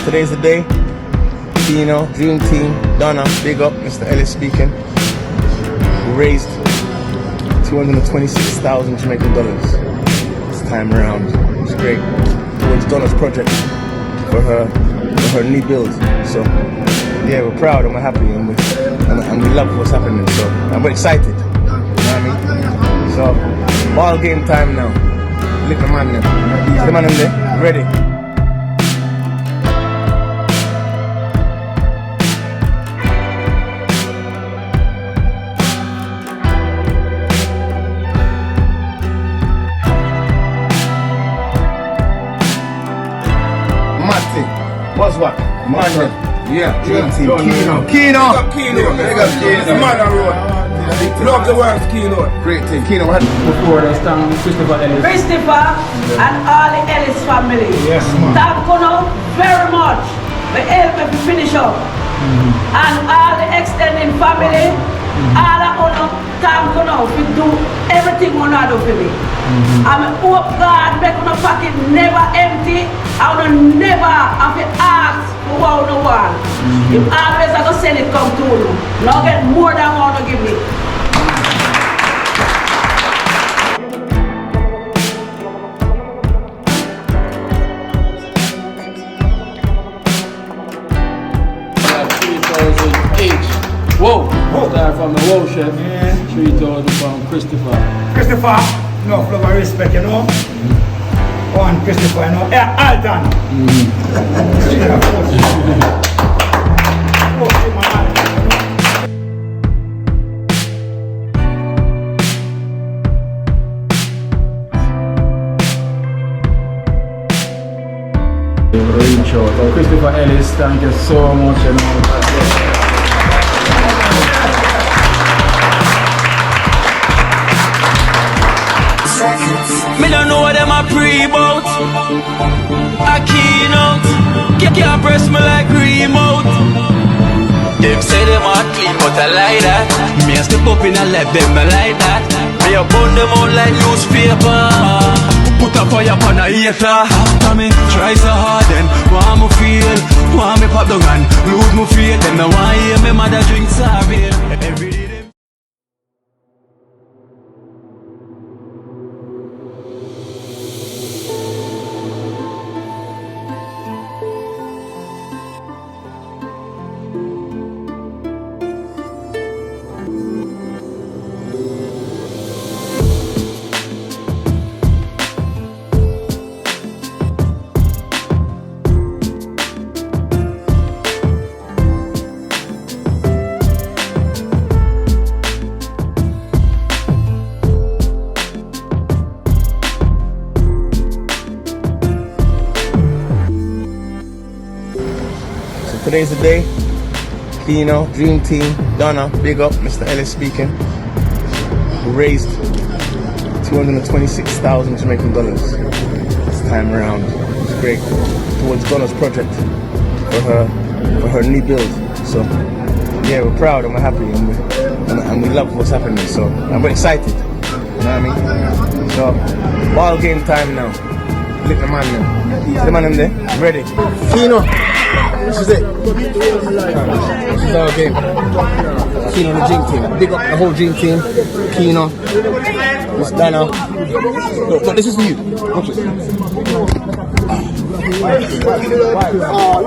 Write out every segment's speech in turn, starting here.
Today's the day. Kino, Dream Team, Donna, big up, Mr. Ellis speaking. We raised 226,000 Jamaican dollars this time around. It's great. Towards Donna's project for her new build. So yeah, we're proud and we're happy and we love what's happening. So and we're excited. You know what I mean? So ball game time now. Look at the man there. Is the man in there? Ready? What's what? Man, yeah, Dream Team, Kino. Big up Kino. The man on road. Love the works, Kino. Great team, Kino. Before they stand Christopher Ellis. Christopher and all the Ellis family. Yes, man. Thank you very much. We help me to finish up. And all the extended family, all the honor, thank you now. We do everything we do for me. I hope God make my pocket never empty. I will never have to ask for what I want. You always have to send it come to you. Now get more than what to give me. Whoa! Start from the Whoa Chef. Yeah. 3,000 from Christopher. Christopher, no love and respect, you know. One Christopher, you know. Yeah, Alton. Reach out. So Christopher Ellis, thank you so much. You know. Me don't know what them a pre-bout. A keynote. Can't press me like remote. Them say them a clean but I like that. Me a step up in a left them I like that. Me a burn them out like newspaper. Put a fire upon a hater. After me try so hard then want me feel. Want me pop down and lose me faith. Them no want hear me mother drink sorry. Every day them Today's the day. Kino, Dream Team, Donna, big up, Mr. Ellis speaking. We raised 226,000 Jamaican dollars this time around. It's great. Towards Donna's project for her new build. So yeah, we're proud and we're happy and we love what's happening. So and we're excited. You know what I mean? So ball game time now. Look at the man there. Is the man in there? Ready? Kino. This is it. This is our game. Kino and the Dream Team. Big up the whole Dream Team. Kino, Miss Donna. Look, this is for you. Watch it. Oh,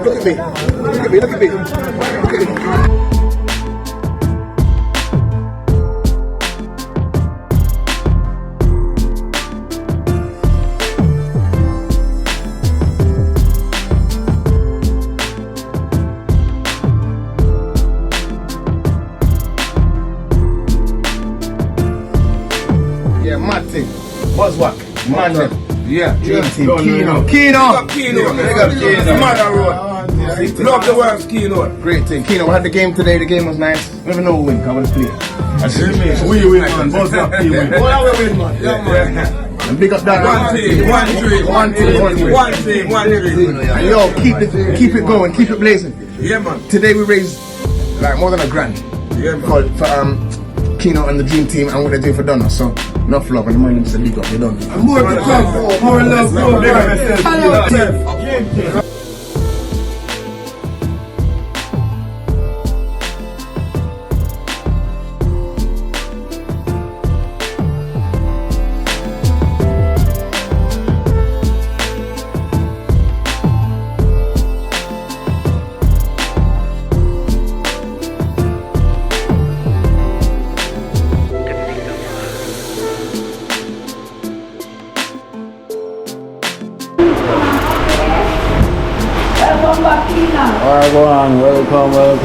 look at me. Look at me. Look at me. Look at me. Yeah, mad thing. Buzzwhack. Man them. Yeah, Dream Team. Kino. Big up Kino. The man on road. Love the works, Kino. Great thing. Kino, we had the game today. The game was nice. We never know who win. I want to play. We win, man. Buzzwhack, we win. Well, we win, man. Yeah, man. And big up that. One team. And yo, keep it going. Keep it blazing. Yeah, man. Today we raised like more than $1,000. Yeah, man. For Kino and the Dream Team and what they're doing for Donna. So enough love and the money needs to big up. You're done. More love, more love. Alright, go on. Welcome. Well.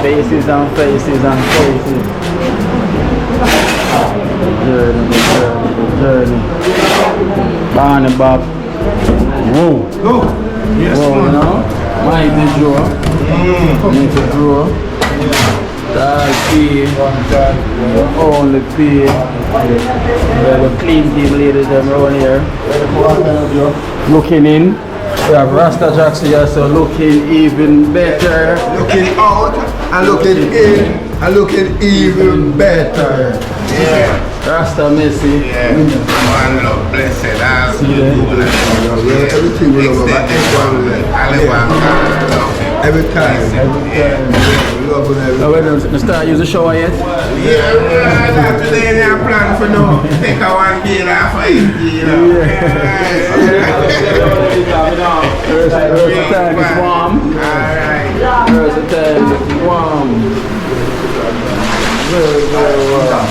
Faces and faces and faces. Journey. Barney Bob. Whoa. Go. Yes, whoa, man. You know? Mighty draw. Need to draw. Tall P. Only P. We have a clean team ladies around here. Looking in. We have Rasta Jacks here, so looking even better. Looking out and looking in and looking even better. Yeah. Rasta Messi. Yeah. One love, blessed. I'll see you. Everything we love about every time. We love it. So when you start use the shower yet? Yeah, not today. I plan for no. Take a one bill off of it, you know. First time it's warm. Alright. First time it's warm. Very warm.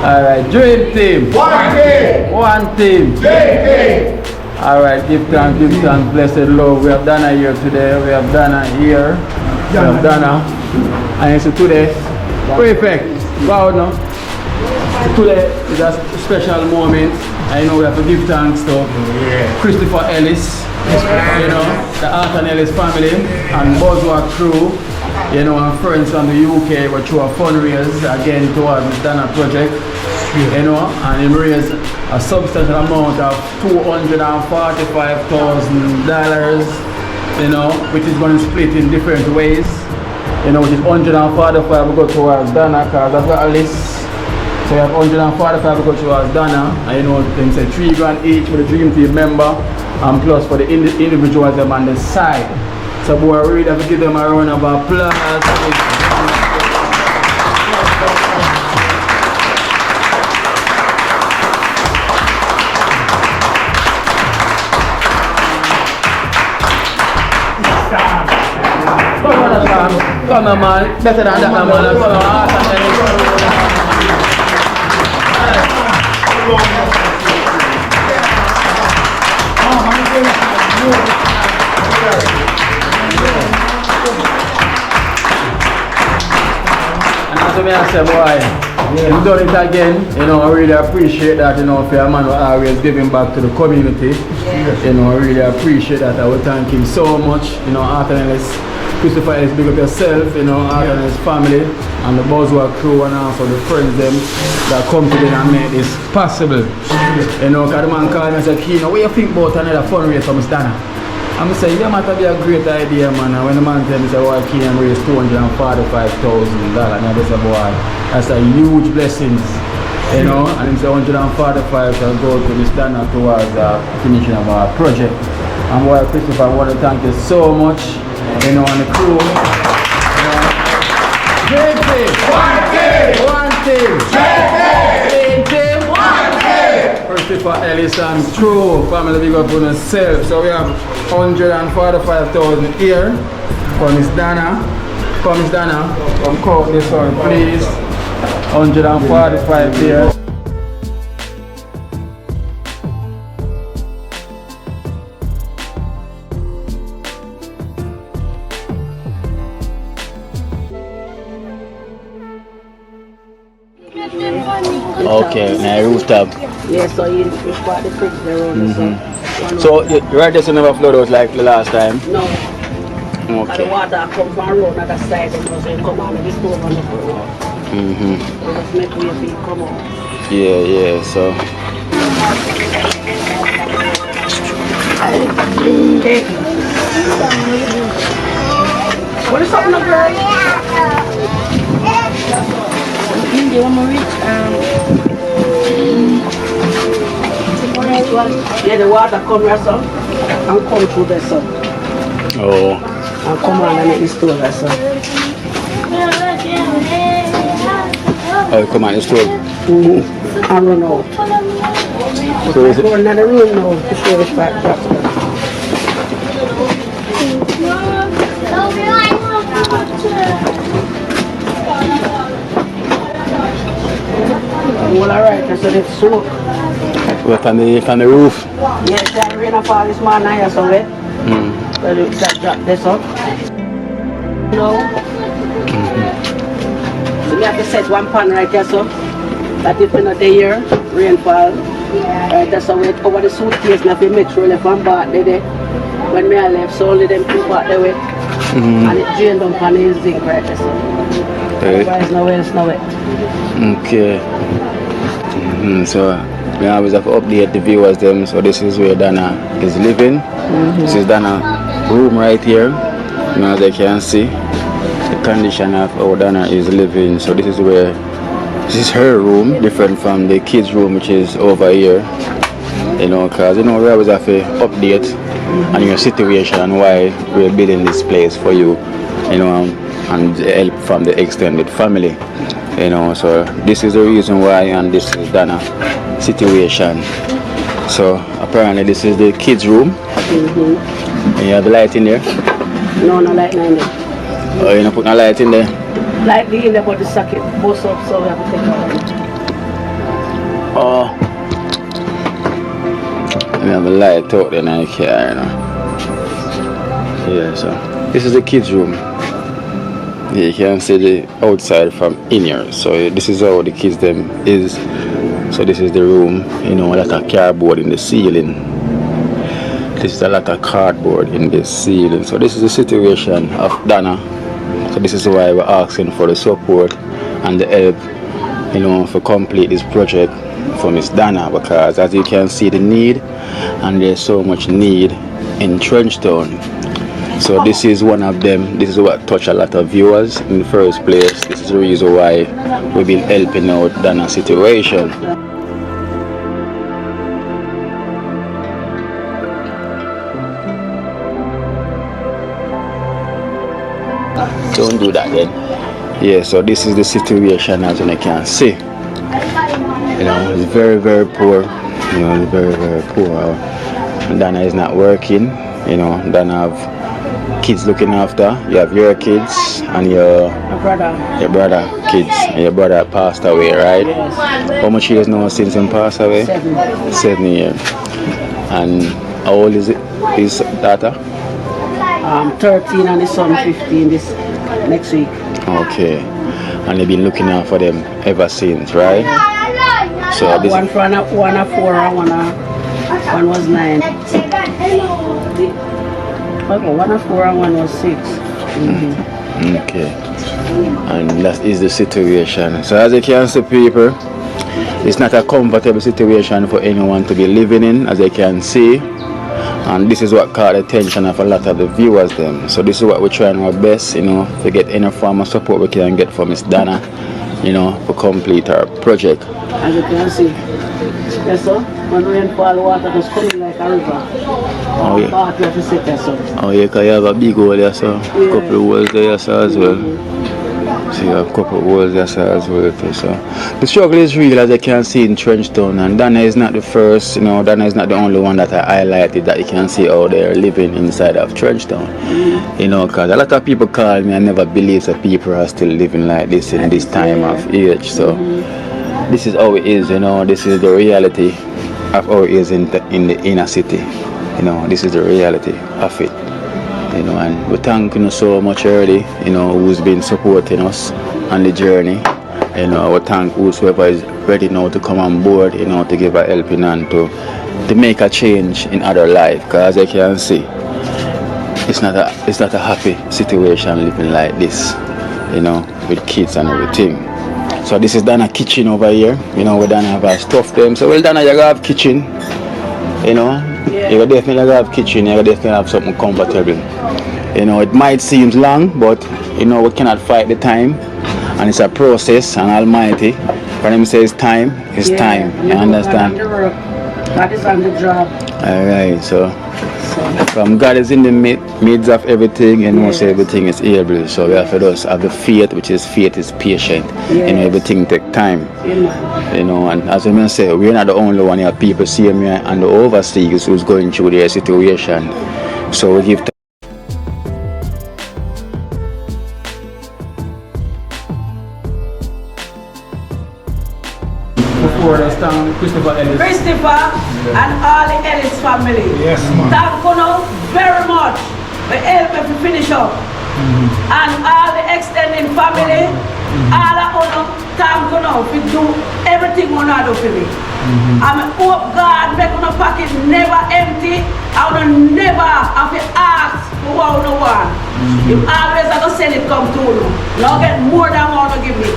Alright, dream team. One team. Alright, give thanks, blessed Lord. We have Dana here today. We have Dana here. We have Dana. And so today, perfect. Wow, no? Today is a special moment. I know we have to give thanks to Christopher Ellis, you know, the Arthur Ellis family, and Buzzwalk crew, you know, and friends from the UK were through a fundraise again towards the Dana project, you know, and he raised a substantial amount of $245,000, you know, which is going to split in different ways, you know, which is 145 will go towards Dana, because that's what Ellis. So you have 145 go towards Dana, and you know, them say $3 grand each for the dream team member, and plus for the individuals them on the side. So boy, we really have to give them a round of applause. Come on, man. Better than that, man. And as I say, boy, you've done it again. You know, I really appreciate that. You know, for a man who always giving back to the community. You know, I really appreciate that. I would thank him so much. You know, after this. Christopher, let's big up yourself, you know, and his family, and the Buzzword crew, and also the friends them that come together and make this possible. You know, because the man called me and said, Kino, what do you think about another fundraiser for Mr. Dana? I'm saying, yeah, might be a great idea, man. And when the man tell me, say, why Kino raise $245,000, and I just say, boy, that's a huge blessing. You know, and he said 145 shall go to Mr. Dana towards the finishing of our project. And boy, Christopher, I want to thank you so much. You know, and the crew. Dream team. One team. Dream team. One team. Christopher, ELLIS and True family big up on yourself. So we have 145,000 here for Miss Dana. For Miss Dana, come call this one, please. 145 here. Okay, now rooftop. Yeah, so you bought the fridge there on So you right there, so never flood out like the last time? No. Okay. The water comes from road on the side and so come on and stove on the floor. So just make way for you come out. Yeah, so. Hey. What is up, girl? You want to reach? Yeah, the water come here, son, and come through there, son. Oh. And come on and make the stove there, son. Oh, come on, the stove. And run out. So is it? Go in the room now to show the back. All alright, so it's soak. Well, from the roof? Yes, that rain of all this morning here, so wet. So you can drop this up. No. So we have to set one pan right there, so that if we're not there, rainfall. Right there, so we over the suitcase, now we make sure left one part there. When we are left, so only them two part there wet. And it drained down on the zinc right there, so. Otherwise, nowhere else, no wet. Okay. So we always have to update the viewers them. So this is where Dana is living. This is Dana's room right here. Now as they can see the condition of how Dana is living. So this is her room, different from the kids' room, which is over here. You know, because you know we always have to update on your situation and why we're building this place for you. You know, and help from the extended family. You know, so this is the reason why, and this is Dana's situation. So apparently this is the kids' room. And you have the light in there? No, no light in there. Oh, you're not putting a light in there? Light in there, but the socket goes up, so we have to take it out. Oh. You have a light out there now, you care, you know. Yeah, so this is the kids' room. You can see the outside from in here. So this is how the kids them is. So this is the room, you know, a lot of cardboard in the ceiling. This is a lot of cardboard in the ceiling. So this is the situation of Dana. So this is why we're asking for the support and the help, you know, to complete this project for Miss Dana, because as you can see the need, and there's so much need in Trenchtown. So this is one of them. This is what touched a lot of viewers in the first place. This is the reason why we've been helping out Dana's situation. Don't do that then. Yeah, so this is the situation as you can see. You know, it's very, very poor. You know, it's very, very poor. Dana is not working. You know, Dana have kids looking after. You have your kids and your brother kids. And your brother passed away, right? Yes. How much years now since him passed away? 7 years. And how old is it? His daughter? 13 and his son 15 this next week. Okay. And they've been looking out for them ever since, right? So this one a 4 and one was 9. Okay, 1 a 4 and 1 was 6. Okay. And that is the situation. So as you can see, people, it's not a comfortable situation for anyone to be living in, as you can see. And this is what caught the attention of a lot of the viewers them. So this is what we're trying our best, you know, to get any form of support we can get from Miss Dana, you know, to complete our project. As you can see, yes sir, when rain fall, water just coming like a river. Oh yeah. Oh yeah, because you have a big hole there, so a couple of holes there so as well. So you have a couple of holes there so as well too. So the struggle is real, as you can see in Trenchtown, and Dana is not the first, you know, Dana is not the only one that I highlighted that you can see out there living inside of Trenchtown. You know, because a lot of people call me and never believe that people are still living like this in this time of age. So this is how it is, you know, this is the reality of how it is in the inner city. You know, this is the reality of it. You know, and we thank you so much already, you know, who's been supporting us on the journey. You know, we thank whoever is ready now to come on board, you know, to give a helping hand to make a change in other life. Because as you can see, it's not a happy situation living like this, you know, with kids and everything. So this is Dana kitchen over here. You know, we don't have our stuff them. So well, Dana, you gotta have kitchen. You know, you definitely have kitchen. You definitely have something comfortable. You know, it might seem long, but you know we cannot fight the time, and it's a process. And Almighty, when Him says time, it's time. You understand? That is on the job. All right, so. From God is in the midst of everything, and most everything is able. So we have to just have the faith, which is faith is patient. You know, everything take time. You know, and as I say, we're not the only one here. People see me and the overseas who's going through their situation. So we give before the stand, Christopher Ellis. And all the Ellis family. Yes, man. Thank you very much. We help me to finish up. And all the extended family, all of you, thank you we do everything we do for me. I hope God make your pocket never empty. I will never have to ask for what you want. You always have to send it come to you. Now get more than what you give me.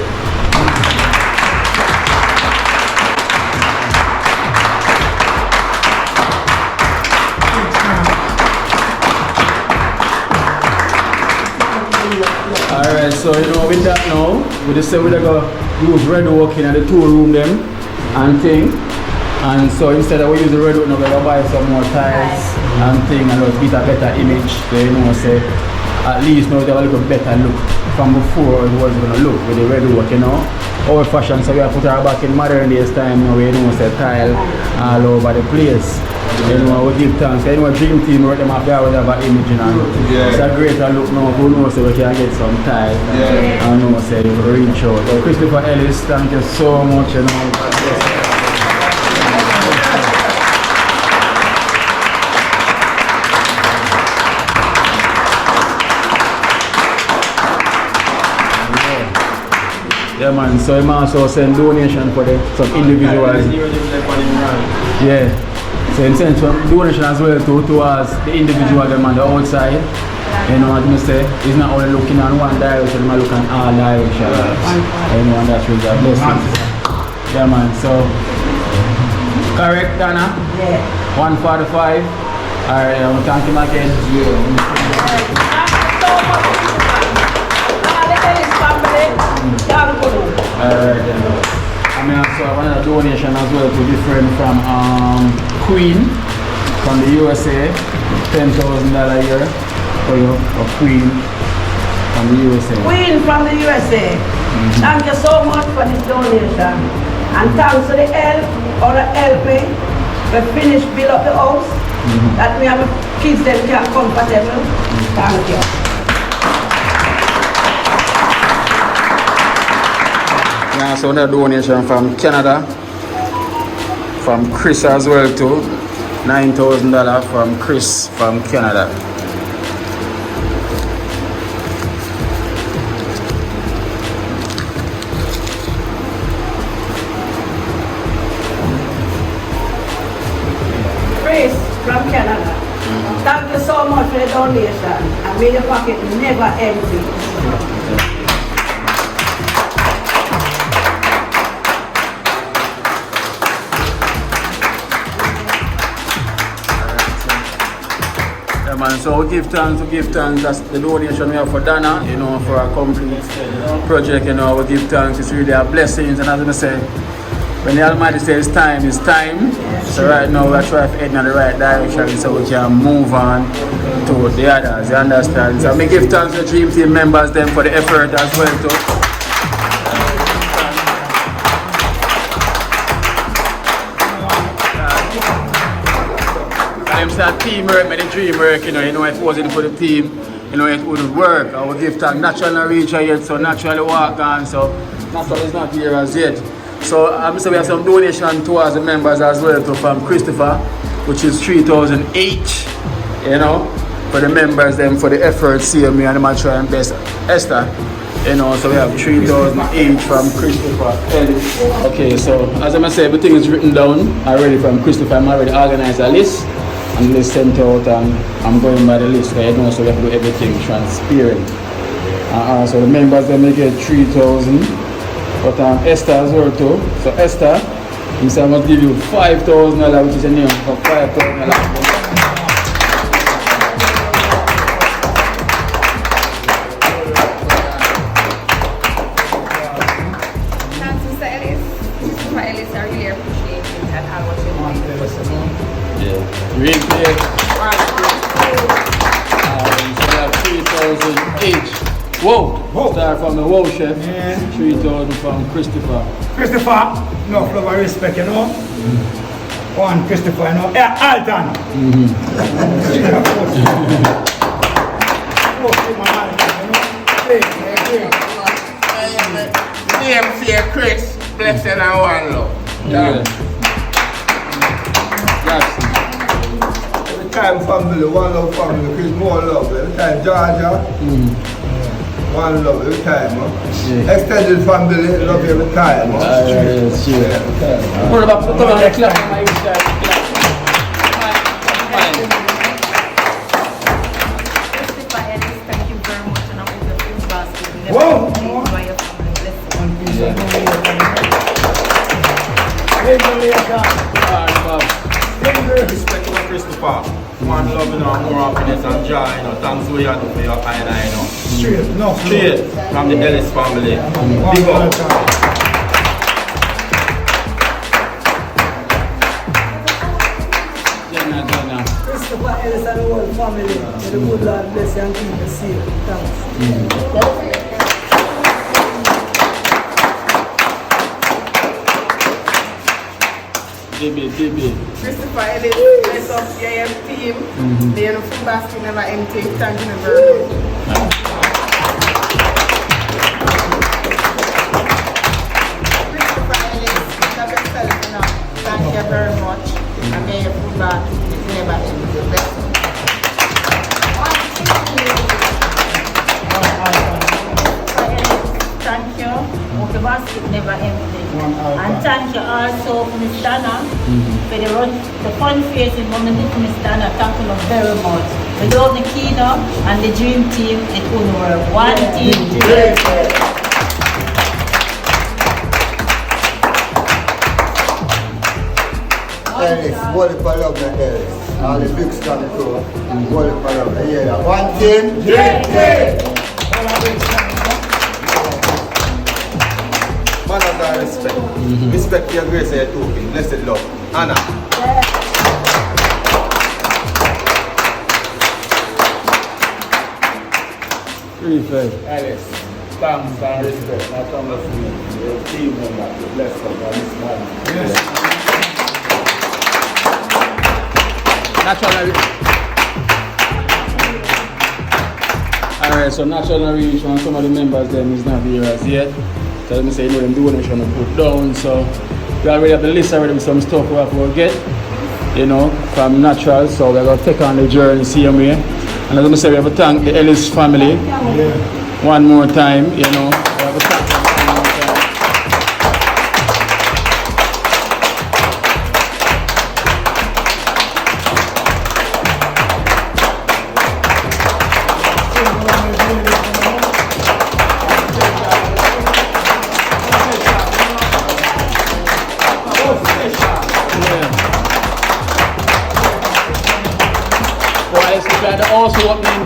Alright, so you know with that now, we just say we're gonna use red oak in the 2 room them and thing. And so instead of we use the red oak, now we're gonna buy some more tiles and thing and just get a better image. So you know say at least now they have a little better look from before it was gonna look with the red oak, you know. Old fashion, so we have put her back in modern days time now, you know say tile all over the place. You know, we give thanks. You know, dream team work them up there with have an image, you know. It's a greater look now. Who knows so we can get some time. I know say you reach out. So Christopher Ellis, thank you so much, you know. Yeah man, so I'm also send donation for some individuals. Yeah. So in sense of donation as well towards the individual them on the outside. You know what I say? He's not only looking on one direction, he's looking at all directions. You know, and that's really a blessing. Yeah man, so correct Dana? Yeah. 145. Alright, I want to thank him again. Alright then. I mean also have another donation as well to different from Queen from the USA, $10,000 a year for you, for Queen. from the USA. Queen from the USA. Thank you so much for this donation. And thanks to the help, or the help me, we finish build up the house, that we have kids that can comfortable. Thank you. Yeah, so another donation from Canada, from Chris as well too. $9,000 from Chris from Canada. Chris from Canada. Thank you so much for the donation. And may your pocket never empty. Man, so we give thanks. That's the donation we have for Dana, you know, for a complete project, you know, we give thanks. It's really a blessing, and as I say, when the Almighty says time, it's time. So right now we're trying to head in the right direction so we can move on to the others, you understand? So we give thanks to the Dream Team members them for the effort as well too. That teamwork made the dream work, you know, if it wasn't for the team, you know, it wouldn't work. I would give thanks. Naturally reach her yet, so naturally walk on, so naturally is not here as yet. So I'm saying we have some donation towards the members as well too, from Christopher, which is 3,000 each, you know, for the members them for the effort, see me and I'm trying best Esther. You know, so we have 3,000 each from Christopher Ellis. Okay, so as I say, everything is written down already from Christopher. I'm already organized a list. And list sent out, and I'm going by the list, you know, so we have to do everything transparent. So the members they may get 3,000, but Esther as well too. So Esther, he said I must give you $5,000, which is a name for $5,000. Really clear. So we have 3,000 each. Whoa! Start from the Whoa Chef. Yeah. 3,000 from Christopher. Christopher, no love and respect, you know. One Christopher, you know. Yeah, Alton. DMC Chris, blessing and one love. Yeah. Every time family, one love family, Chris more love. Every time Georgia, one love every time. Yeah. Extended family, love every time. Yes, yeah. What about put on the clap? Thank you very much, and I hope your food basket will never Whoa! be by your family. One piece of Respect to Christopher. One love, you know, more happiness and joy, you know. Thanks for you for your eye, you know. Straight from the Ellis family. Big up. Christopher Ellis and the whole family. May the good Lord bless you and keep you safe. Thanks. DB. Christopher Ellis, bless up your team. The food basket never empty. Thank you very much. Christopher Ellis, love yourself enough. Thank you very much. And may your food basket never empty. Bless you. Thank you. Hope the basket never empty. And thank you also for Miss Dana for the fun facing moment to Miss Dana. Thank you very much. Without the Kino and the Dream Team, it wouldn't work. One team. Ellis, what if I love the Ellis? All the big stuff too. What if I love the yeah. One team, Man of God, respect. Respect your grace and your token. Blessed love. Anna. Refresh. Ellis, thanks and respect. Not only for your team member, bless them for this man. Yes. Natural. Alright, so natural reach and some of the members them is not here as yet. So let me say, you know, them do what they're trying to put down. So we already have the list already with some stuff we have to get, you know, from natural. So we're going to take on the journey, see them here. And as I say, we have to thank the ELLIS family one more time, you know. We have to thank them one more time. The house opening.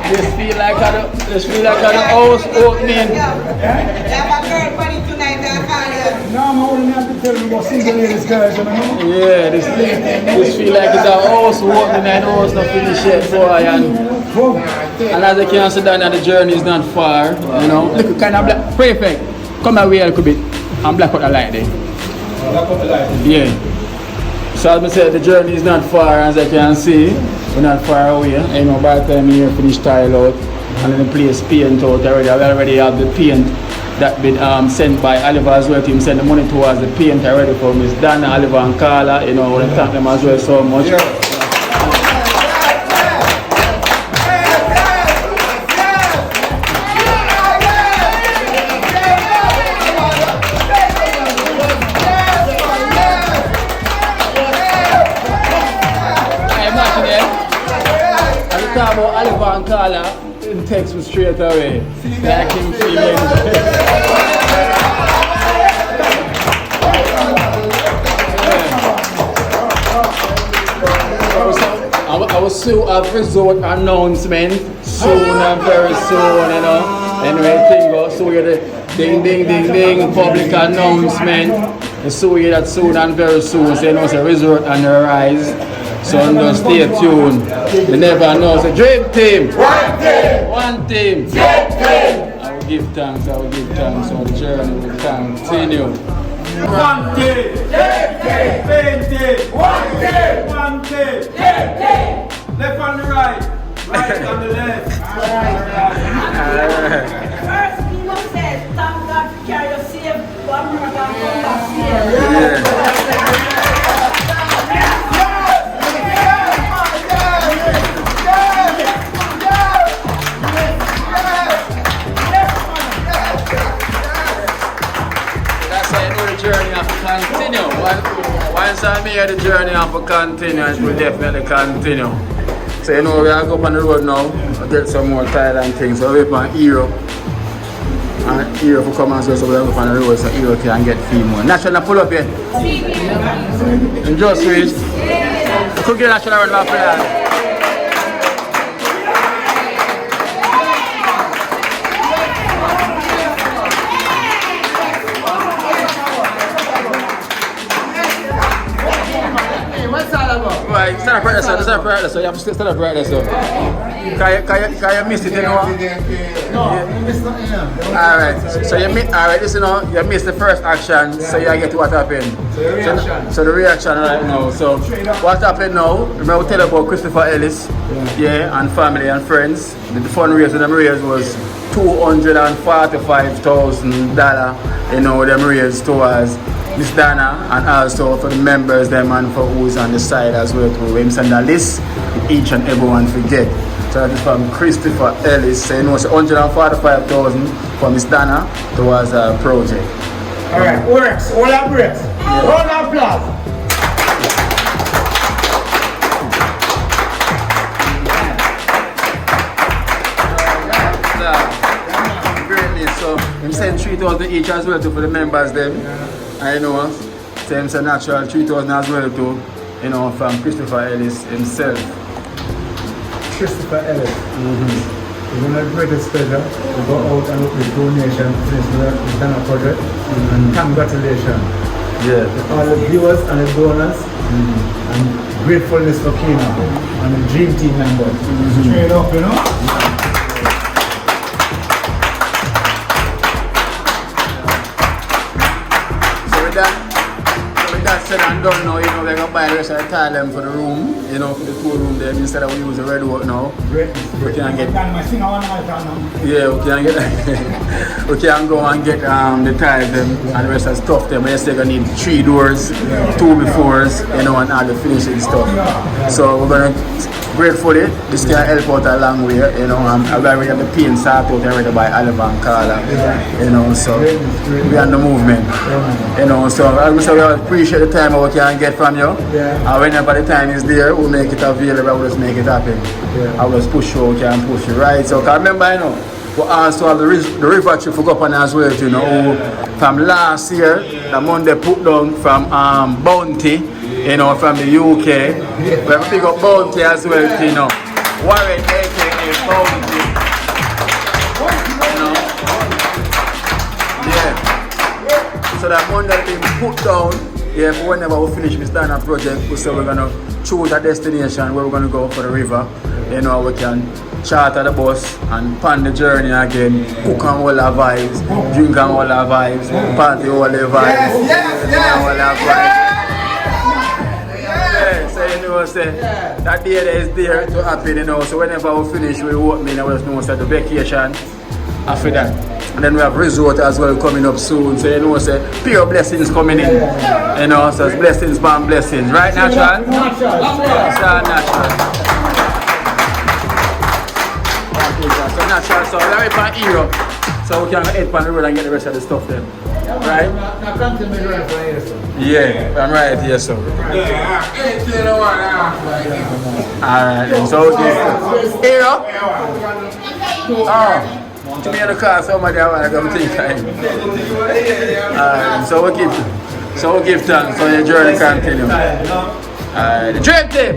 This feel like the house opening. You have a girl party tonight, I call you. No, I'm only have to tell you about single ladies guys, you know? Yeah, this feel like it's a house opening and house not finished yet, boy. And as you can see down the journey is not far, you know. Look, kind of black. Perfect. Come away a little bit and black out the light there. Black out the light? Yeah. So as I said, the journey is not far, as I can see. We're not far away. You know, by the time you finish tile out and then the place paint out already. We already have the paint that been sent by Oliver as well. Team send the money towards the paint already for Miss Dana, Oliver and Carla. You know, I want to thank them as well so much. Yeah. About Oliver and Carla, it takes me straight away. Like him feeling. I will soon have resort announcement soon and very soon, you know. Anyway, thing goes, so we get the ding ding ding ding public announcement. So we get that soon and very soon. So you know, it's a resort on the rise. So just stay tuned. You never know. So dream team. One team. I will give thanks. So the journey will continue. One team. Paint team. One team. Left on the right. Right on the left. First, Kino said, thank God to carry you safe. One more time, come back safe. Continue. Once I'm here, the journey have to continue, and it will definitely continue. So you know we are go up on the road now, get some more tile and things. So we're on Europe. And Europe will come as well, so we're up on the road so Europe can get few more. National pull up here. And just reach. Could get national run off for Right, stand up right there, so you have to stand up right there, so. Can you miss it, you know? No, you missed nothing. Alright, so you miss, alright, listen, you know, you missed the first action, so you get to what happened. So the reaction right now, so what happened now, remember we tell you about Christopher Ellis, yeah, and family and friends. The fundraiser them raised was $245,000, you know, them raised towards Miss Dana and also for the members them and for who's on the side as well to him send a list each and everyone forget. So that is from Christopher Ellis saying was 145,000 for Miss Dana towards a project. Alright, works, all that breaks. Round of applause. So I'm saying 3,000 each as well to for the members them. I know, same a natural 3,000 as well too, you know, from Christopher Ellis himself. Christopher Ellis. It's one of the greatest pleasure to go out and look with donation to this Dana project. And congratulations. Yeah. All the viewers and the donors And gratefulness for Kino and the dream team members. Straight up, you know? That's said and done now, you know, we're going to buy the rest of the tile for the room, you know, for the 2 room there, instead of we use the red wood now. We can get, yeah, we can get, we can go and get the tiles them and the rest of the stuff them. We're still going to need 3 doors, 2 befores, you know, and all the finishing stuff. So we're going to, gratefully, this can help out a long way, you know, and we have the paint start out already by Oliver and Carla, you know, so we're on the movement, you know, so I say we appreciate the time we can get from you, and whenever the time is there, we'll make it available, we'll just make it happen. I will just push you, we can push you, right? So, cause remember, you know, we also have the river trip for go up on as well, you know, from last year, the Monday put down from Bounty, you know, from the UK. We have a big up Bounty as well, you know. Warren, aka Bounty. You know? Yeah. So that Monday thing put down, yeah, for whenever we finish this Dana project, we say we're gonna choose a destination where we're gonna go for the river. You know, we can charter the bus and plan the journey again, cook on all our vibes, drink on all our vibes, party all our vibes. All our vibes. So you know, say that day that is there to happen, you know. So whenever we finish, we open and we just know the vacation after that. And then we have resort as well coming up soon. So you know, say pure blessings coming in. You know, so it's blessings by blessings. Right, Natural? Natural. So Natural, so we're right on Europe. So we can head on the road and get the rest of the stuff then. Right? Yeah, I'm right here, so. Alright, then, so okay. Here, oh, to me in the car, somebody I want to come take time. Alright, so we'll give thanks, so your journey continue. The dream team!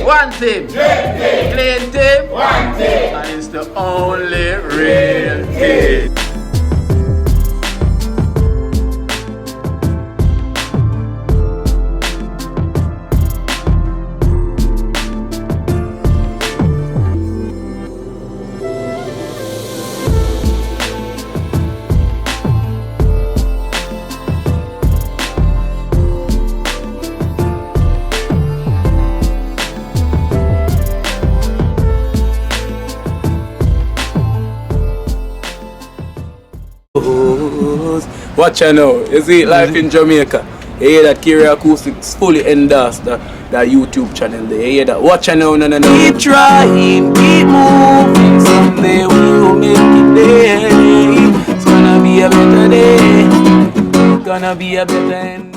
One team! Clean team! And it's the only real team. Watch out now, you see life in Jamaica. You hear that Kira Acoustics fully endorsed that YouTube channel there. You hear that? Watch out now, no. Keep trying, keep moving. Someday we will make it there. It's gonna be a better day. It's gonna be a better end.